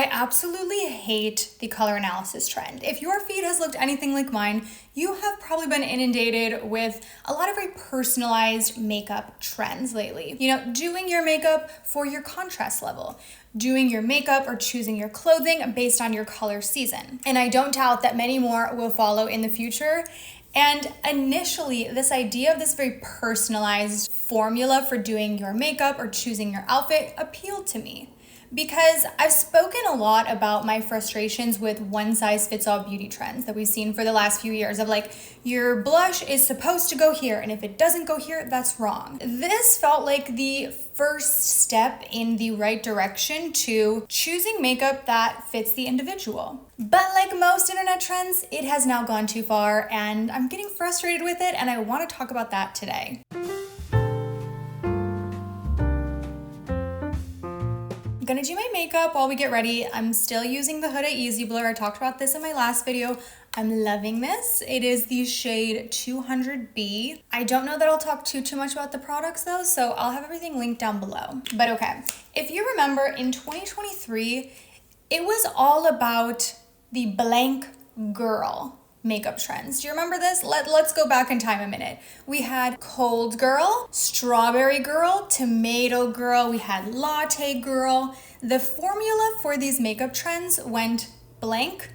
I absolutely hate the color analysis trend. If your feed has looked anything like mine, you have probably been inundated with a lot of very personalized makeup trends lately. You know, doing your makeup for your contrast level, doing your makeup or choosing your clothing based on your color season. And I don't doubt that many more will follow in the future. And initially, this idea of this very personalized formula for doing your makeup or choosing your outfit appealed to me. Because I've spoken a lot about my frustrations with one-size-fits-all beauty trends that we've seen for the last few years of like, your blush is supposed to go here, and if it doesn't go here, that's wrong. This felt like the first step in the right direction to choosing makeup that fits the individual. But like most internet trends, it has now gone too far, and I'm getting frustrated with it, and I want to talk about that today. I'm gonna do my makeup while we get ready. I'm still using the Huda Easy Blur. I talked about this in my last video. I'm loving this. It is the shade 200B. I don't know that I'll talk too much about the products though, so I'll have everything linked down below. But okay, if you remember in 2023, it was all about the blank girl makeup trends. Do you remember this? Let's go back in time a minute. We had cold girl, strawberry girl, tomato girl, we had latte girl. The formula for these makeup trends went blank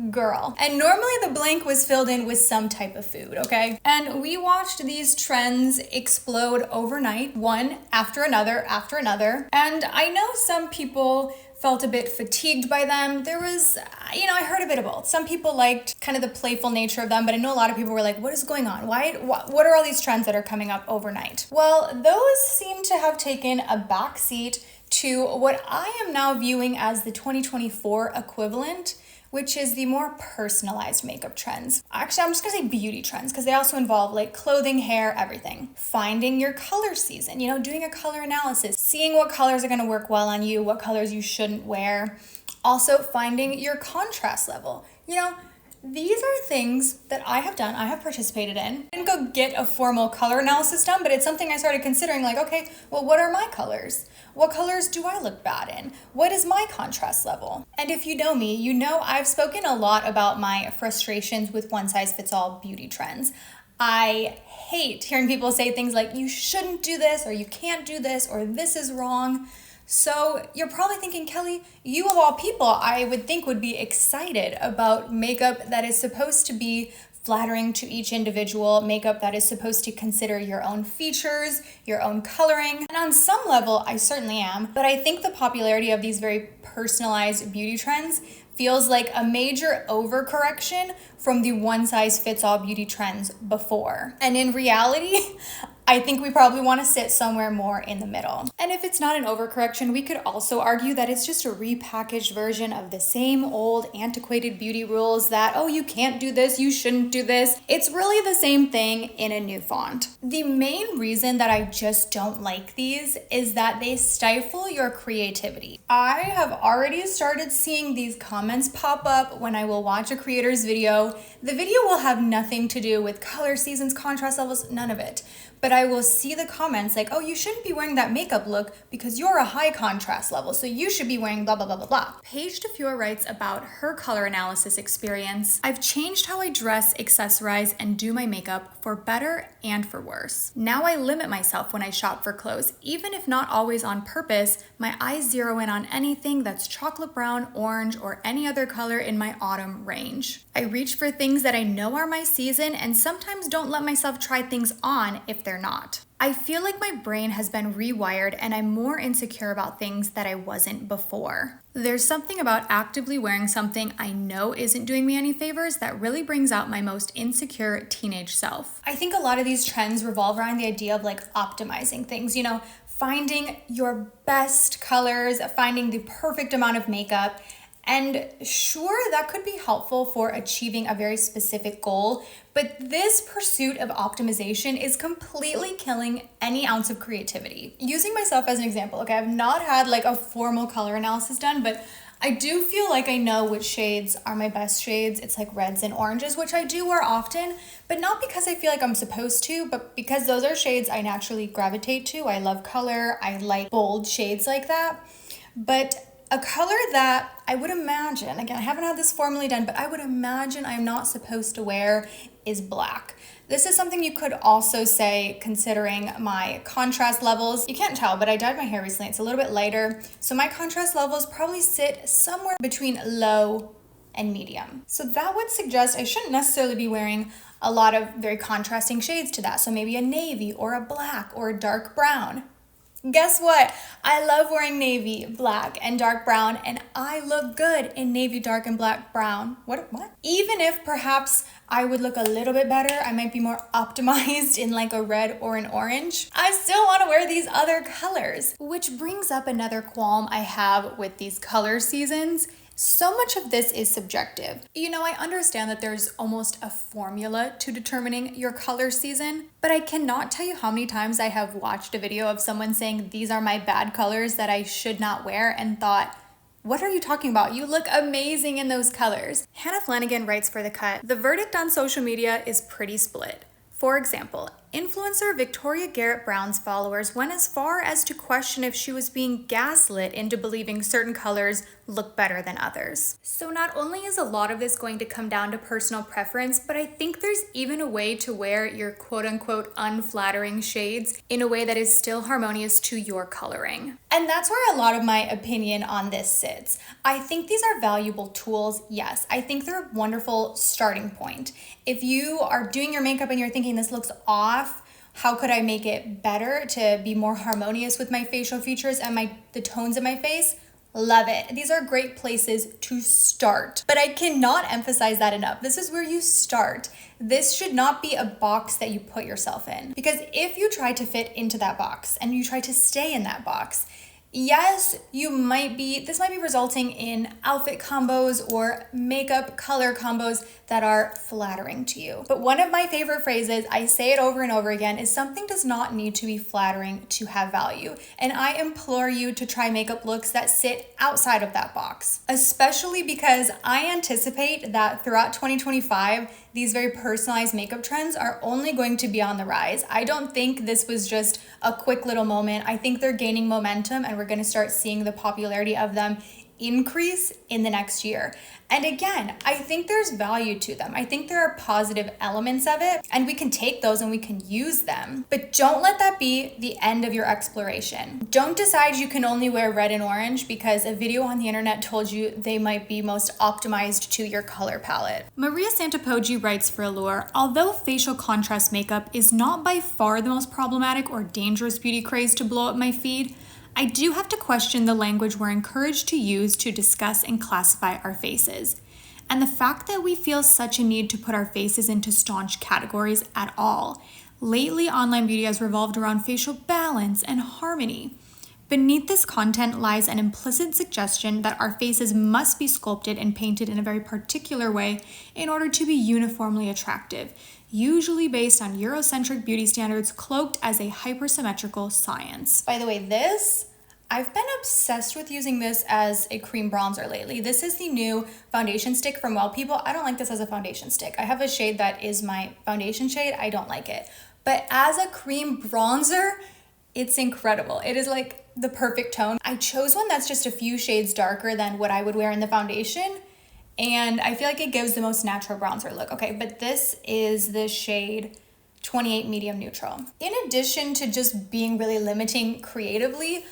girl. And normally the blank was filled in with some type of food, okay? And we watched these trends explode overnight, one after another. And I know some people felt a bit fatigued by them. There was, I heard a bit of both. Some people liked kind of the playful nature of them, but I know a lot of people were like, what is going on? What are all these trends that are coming up overnight? Well, those seem to have taken a backseat to what I am now viewing as the 2024 equivalent, which is the more personalized makeup trends. Actually, I'm just gonna say beauty trends because they also involve like clothing, hair, everything. Finding your color season, doing a color analysis, seeing what colors are gonna work well on you, what colors you shouldn't wear. Also finding your contrast level. These are things that I have done, I have participated in. I didn't go get a formal color analysis done, but it's something I started considering like, okay, well, what are my colors? What colors do I look bad in? What is my contrast level? And if you know me, you know I've spoken a lot about my frustrations with one-size-fits-all beauty trends. I hate hearing people say things like, you shouldn't do this, or you can't do this, or this is wrong. So you're probably thinking, Kelly, you of all people, I would think would be excited about makeup that is supposed to be flattering to each individual, makeup that is supposed to consider your own features, your own coloring. And on some level, I certainly am, but I think the popularity of these very personalized beauty trends feels like a major overcorrection from the one-size-fits-all beauty trends before. And in reality, I think we probably want to sit somewhere more in the middle. And if it's not an overcorrection, we could also argue that it's just a repackaged version of the same old antiquated beauty rules that, oh, you can't do this, you shouldn't do this. It's really the same thing in a new font. The main reason that I just don't like these is that they stifle your creativity. I have already started seeing these comments pop up when I will watch a creator's video. The video will have nothing to do with color seasons, contrast levels, none of it. But I will see the comments like, oh, you shouldn't be wearing that makeup look because you're a high contrast level, so you should be wearing blah, blah, blah, blah, blah. Paige DeFure writes about her color analysis experience. I've changed how I dress, accessorize, and do my makeup for better and for worse. Now I limit myself when I shop for clothes. Even if not always on purpose, my eyes zero in on anything that's chocolate brown, orange, or any other color in my autumn range. I reach for things that I know are my season and sometimes don't let myself try things on if they're not. I feel like my brain has been rewired and I'm more insecure about things that I wasn't before. There's something about actively wearing something I know isn't doing me any favors that really brings out my most insecure teenage self. I think a lot of these trends revolve around the idea of like optimizing things, finding your best colors, finding the perfect amount of makeup. And sure, that could be helpful for achieving a very specific goal, but this pursuit of optimization is completely killing any ounce of creativity. Using myself as an example, okay, I've not had like a formal color analysis done, but I do feel like I know which shades are my best shades. It's like reds and oranges, which I do wear often, but not because I feel like I'm supposed to, but because those are shades I naturally gravitate to. I love color. I like bold shades like that. But A color that I would imagine, again, I haven't had this formally done, but I would imagine I'm not supposed to wear is black. This is something you could also say considering my contrast levels. You can't tell, but I dyed my hair recently. It's a little bit lighter. So my contrast levels probably sit somewhere between low and medium. So that would suggest I shouldn't necessarily be wearing a lot of very contrasting shades to that. So maybe a navy or a black or a dark brown. Guess what? I love wearing navy, black, and dark brown, and I look good in navy, dark, and black brown. What? Even if perhaps I would look a little bit better, I might be more optimized in like a red or an orange, I still want to wear these other colors. Which brings up another qualm I have with these color seasons. So much of this is subjective. You know, I understand that there's almost a formula to determining your color season, but I cannot tell you how many times I have watched a video of someone saying these are my bad colors that I should not wear and thought, what are you talking about? You look amazing in those colors. Hannah Flanagan writes for The Cut, the verdict on social media is pretty split. For example, influencer Victoria Garrett Brown's followers went as far as to question if she was being gaslit into believing certain colors look better than others. So not only is a lot of this going to come down to personal preference, but I think there's even a way to wear your quote-unquote unflattering shades in a way that is still harmonious to your coloring. And that's where a lot of my opinion on this sits. I think these are valuable tools, yes. I think they're a wonderful starting point. If you are doing your makeup and you're thinking this looks off, how could I make it better to be more harmonious with my facial features and the tones of my face? Love it. These are great places to start. But I cannot emphasize that enough. This is where you start. This should not be a box that you put yourself in. Because if you try to fit into that box and you try to stay in that box, yes, this might be resulting in outfit combos or makeup color combos that are flattering to you. But one of my favorite phrases, I say it over and over again, is something does not need to be flattering to have value. And I implore you to try makeup looks that sit outside of that box, especially because I anticipate that throughout 2025, these very personalized makeup trends are only going to be on the rise. I don't think this was just a quick little moment. I think they're gaining momentum and we're going to start seeing the popularity of them increase in the next year. And again, I think there's value to them. I think there are positive elements of it and we can take those and we can use them. But don't let that be the end of your exploration. Don't decide you can only wear red and orange because a video on the internet told you they might be most optimized to your color palette. Maria Santopoggi writes for Allure, although facial contrast makeup is not by far the most problematic or dangerous beauty craze to blow up my feed, I do have to question the language we're encouraged to use to discuss and classify our faces. And the fact that we feel such a need to put our faces into staunch categories at all. Lately, online beauty has revolved around facial balance and harmony. Beneath this content lies an implicit suggestion that our faces must be sculpted and painted in a very particular way in order to be uniformly attractive, usually based on Eurocentric beauty standards cloaked as a hypersymmetrical science. By the way, I've been obsessed with using this as a cream bronzer lately. This is the new foundation stick from Well People. I don't like this as a foundation stick. I have a shade that is my foundation shade. I don't like it. But as a cream bronzer, it's incredible. It is like the perfect tone. I chose one that's just a few shades darker than what I would wear in the foundation. And I feel like it gives the most natural bronzer look. Okay, but this is the shade 28 Medium Neutral. In addition to just being really limiting creatively,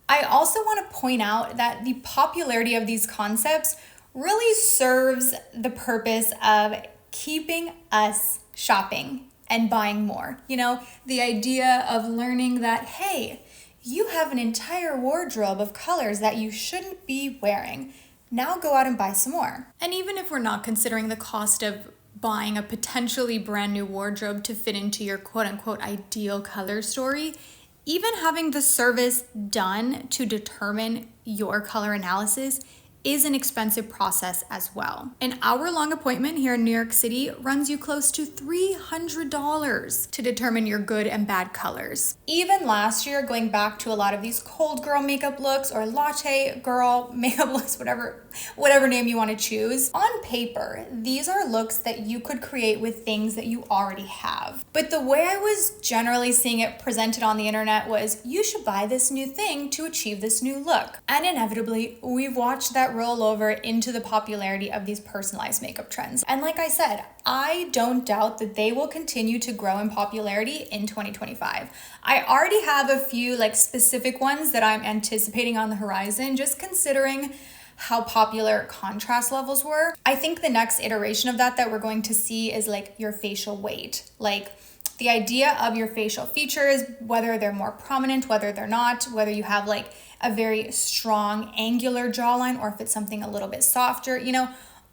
I also want to point out that the popularity of these concepts really serves the purpose of keeping us shopping and buying more. You know, the idea of learning that, hey, you have an entire wardrobe of colors that you shouldn't be wearing. Now go out and buy some more. And even if we're not considering the cost of buying a potentially brand new wardrobe to fit into your quote unquote ideal color story, even having the service done to determine your color analysis is an expensive process as well. An hour-long appointment here in New York City runs you close to $300 to determine your good and bad colors. Even last year, going back to a lot of these cold girl makeup looks or latte girl makeup looks, whatever name you want to choose, on paper, these are looks that you could create with things that you already have. But the way I was generally seeing it presented on the internet was, you should buy this new thing to achieve this new look. And inevitably, we've watched that roll over into the popularity of these personalized makeup trends. And like I said, I don't doubt that they will continue to grow in popularity in 2025. I already have a few specific ones that I'm anticipating on the horizon, just considering how popular contrast levels were. I think the next iteration of that we're going to see is your facial weight. The idea of your facial features, whether they're more prominent, whether they're not, whether you have a very strong angular jawline or if it's something a little bit softer,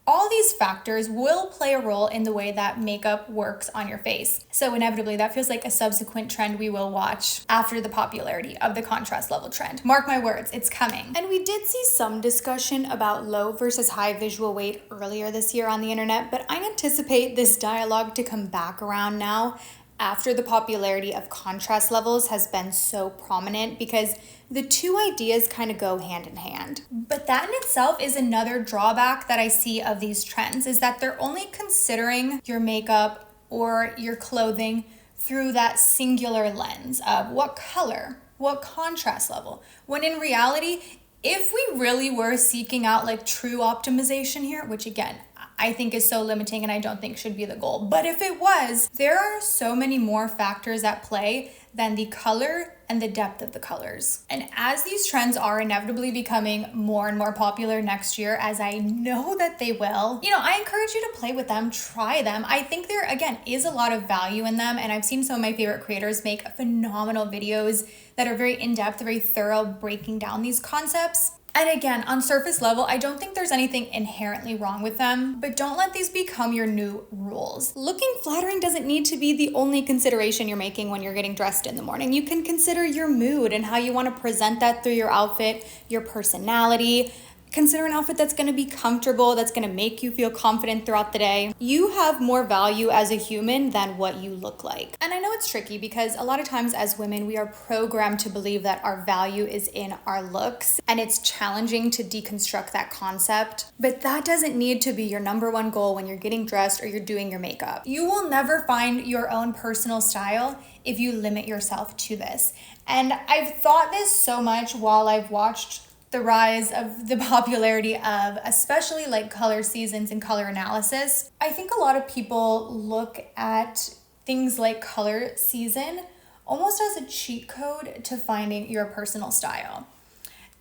all these factors will play a role in the way that makeup works on your face. So inevitably, that feels like a subsequent trend we will watch after the popularity of the contrast level trend. Mark my words, it's coming. And we did see some discussion about low versus high visual weight earlier this year on the internet, but I anticipate this dialogue to come back around now after the popularity of contrast levels has been so prominent, because the two ideas kind of go hand in hand. But that in itself is another drawback that I see of these trends, is that they're only considering your makeup or your clothing through that singular lens of what color, what contrast level, when in reality, if we really were seeking out true optimization here, which again, I think is so limiting and I don't think should be the goal. But if it was, there are so many more factors at play than the color and the depth of the colors. And as these trends are inevitably becoming more and more popular next year, as I know that they will, I encourage you to play with them, try them. I think there, again, is a lot of value in them. And I've seen some of my favorite creators make phenomenal videos that are very in-depth, very thorough, breaking down these concepts. And again, on surface level, I don't think there's anything inherently wrong with them, but don't let these become your new rules. Looking flattering doesn't need to be the only consideration you're making when you're getting dressed in the morning. You can consider your mood and how you want to present that through your outfit, your personality. Consider an outfit that's going to be comfortable, that's going to make you feel confident throughout the day. You have more value as a human than what you look like. And I know it's tricky because a lot of times as women, we are programmed to believe that our value is in our looks, and it's challenging to deconstruct that concept. But that doesn't need to be your number one goal when you're getting dressed or you're doing your makeup. You will never find your own personal style if you limit yourself to this. And I've thought this so much while I've watched the rise of the popularity of especially color seasons and color analysis. I think a lot of people look at things like color season almost as a cheat code to finding your personal style.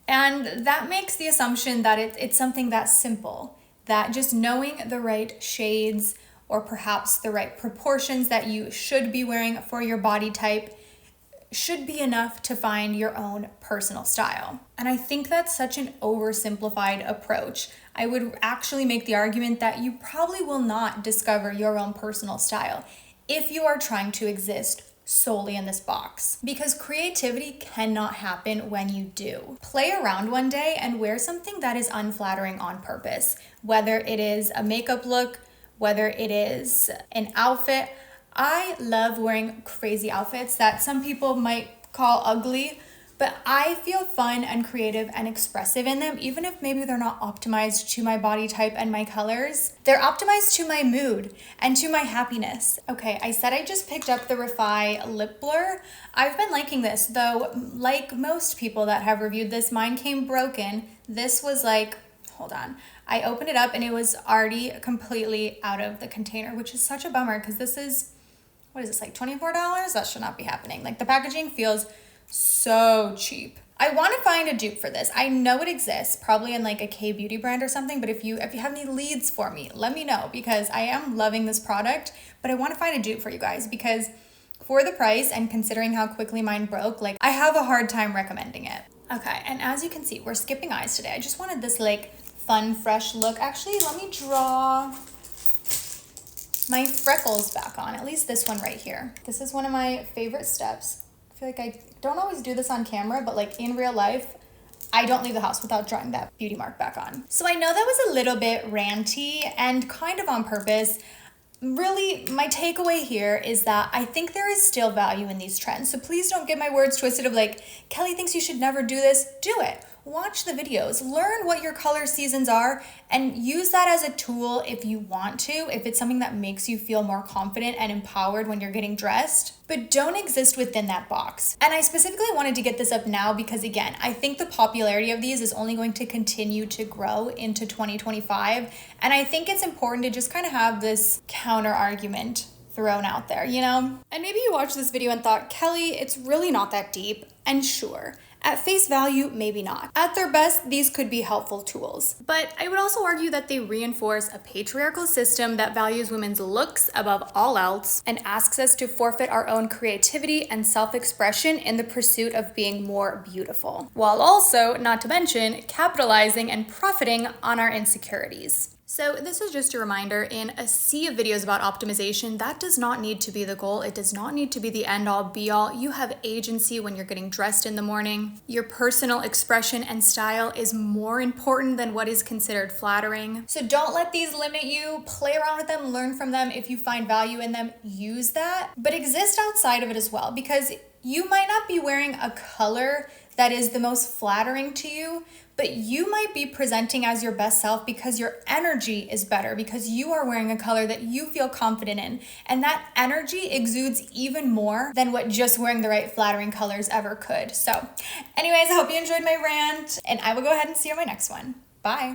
And that makes the assumption that it's something that's simple, that just knowing the right shades or perhaps the right proportions that you should be wearing for your body type should be enough to find your own personal style. And I think that's such an oversimplified approach. I would actually make the argument that you probably will not discover your own personal style if you are trying to exist solely in this box, because creativity cannot happen when you do. Play around one day and wear something that is unflattering on purpose, whether it is a makeup look, whether it is an outfit. I love wearing crazy outfits that some people might call ugly, but I feel fun and creative and expressive in them, even if maybe they're not optimized to my body type and my colors. They're optimized to my mood and to my happiness. Okay, I said I just picked up the Refy lip blur. I've been liking this, though like most people that have reviewed this, mine came broken. This was hold on. I opened it up and it was already completely out of the container, which is such a bummer because this is, what is this, $24? That should not be happening. The packaging feels so cheap. I want to find a dupe for this. I know it exists, probably in a K-beauty brand or something, but if you have any leads for me, let me know, because I am loving this product, but I want to find a dupe for you guys because for the price and considering how quickly mine broke, I have a hard time recommending it. Okay, and as you can see, we're skipping eyes today. I just wanted this fun, fresh look. Actually, let me draw my freckles back on, at least this one right here. This is one of my favorite steps. I feel like I don't always do this on camera, but in real life, I don't leave the house without drawing that beauty mark back on. So I know that was a little bit ranty and kind of on purpose. Really, my takeaway here is that I think there is still value in these trends. So please don't get my words twisted of like, Kelly thinks you should never do this. Do it. Watch the videos, learn what your color seasons are, and use that as a tool if you want to, if it's something that makes you feel more confident and empowered when you're getting dressed, but don't exist within that box. And I specifically wanted to get this up now because, again, I think the popularity of these is only going to continue to grow into 2025, and I think it's important to just kind of have this counter argument thrown out there, you know? And maybe you watched this video and thought, Kelly, it's really not that deep, and sure, at face value, maybe not. At their best, these could be helpful tools. But I would also argue that they reinforce a patriarchal system that values women's looks above all else and asks us to forfeit our own creativity and self-expression in the pursuit of being more beautiful, while also, not to mention, capitalizing and profiting on our insecurities. So this is just a reminder, in a sea of videos about optimization, that does not need to be the goal. It does not need to be the end all be all. You have agency when you're getting dressed in the morning. Your personal expression and style is more important than what is considered flattering. So don't let these limit you. Play around with them, learn from them. If you find value in them, use that, but exist outside of it as well, because you might not be wearing a color that is the most flattering to you, but you might be presenting as your best self because your energy is better, because you are wearing a color that you feel confident in. And that energy exudes even more than what just wearing the right flattering colors ever could. So anyways, I hope you enjoyed my rant, and I will go ahead and see you on my next one. Bye.